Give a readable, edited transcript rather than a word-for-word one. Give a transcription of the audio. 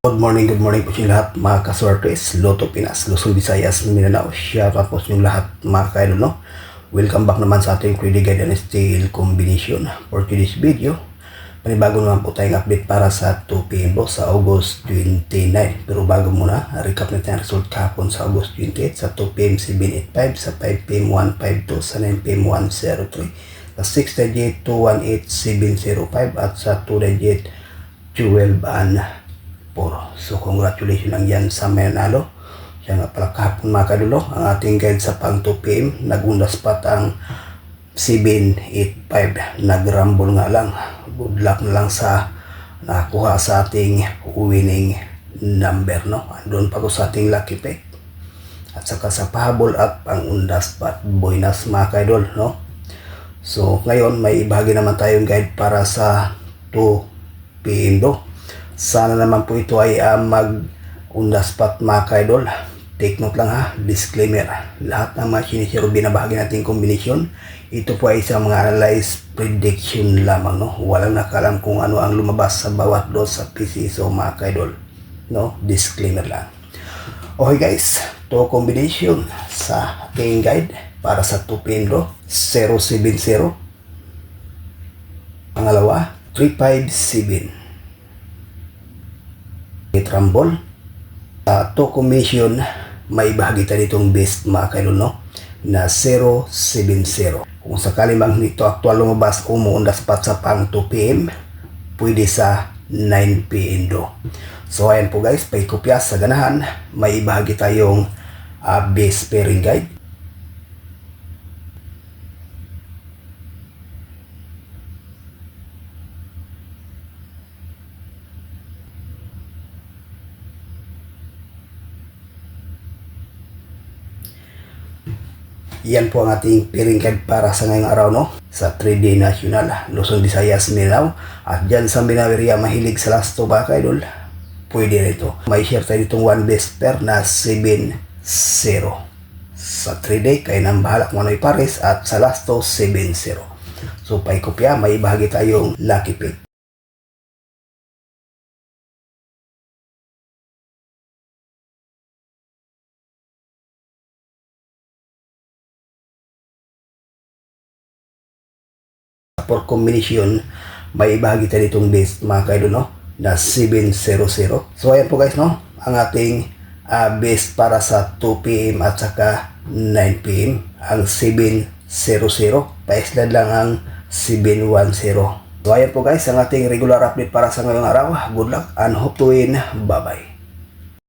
Good morning po sa inyo lahat mga kaswertes, Lotto Pinas, Luzon, Visayas, Mindanao. Shoutout po sa inyo lahat mga kaidol, no? Welcome back naman sa ating credit guide and style combination. For today's video, panibago naman po tayong update para sa 2 PM sa August 29. Pero bago muna, recap natin ang result kahapon sa August 28 sa 2 PM 785, sa 5 PM 152, sa 9 PM 103, sa 6 218 705 at sa 2 12 and 4. So congratulations lang yan sa manalo. Siya nga pala kahapon mga kadulo, ang ating guide sa pang 2 PM, nagundas pat ang 785, nagrumble nga lang. Good luck na lang sa nakuha sa ating winning number, no? Andun pa ko sa ating lucky pick at saka sa pahabol at pangundas pat bonus mga kaidol, no? So ngayon may ibahagi naman tayong guide para sa 2 PM do. Sana naman po ito ay mag-undas pat mga kaidol. Take note lang ha, disclaimer. Lahat ng mga sinisiro binabahagi natin kombinasyon, ito po ay isang mga analyze prediction lamang, no? Walang nakalam kung ano ang lumabas sa bawat dos sa PC. So mga kaidol, no? Disclaimer lang. Okay guys, to combination sa ating guide para sa 2 PM 070, pangalawa 357, Rumble. To commission, may bahagi tayo ditong best mga kaidol, no? Na 070. Kung sakali mang nito aktual lumabas o muundas pat sa pang 2 PM, pwede sa 9 PM do. So ayan po guys, paikopya sa ganahan, may bahagi tayong best pairing guide. Yan po ang ating pairing guide para sa ngayong araw, no? Sa 3D National, Luzon, Visayas, Mindanao. At dyan sa Mindanao area, mahilig sa last 2 ba kaidol? Pwede rito. May share tayo ditong one best pair na 7-0. Sa 3D, kayo nang bahala kung ano ipares. At sa last 2, 7-0. So, paikopya, may bahagi tayong lucky pick. For combination, may ibahagi tayo ditong base mga kaidol, no? Na 700. So ayan po guys, no? Ang ating base para sa 2 PM at saka 9 PM. Ang 700, pa-slide lang ang 710. So ayan po guys, ang ating regular update para sa ngayong araw. Good luck and hope to win. Bye bye.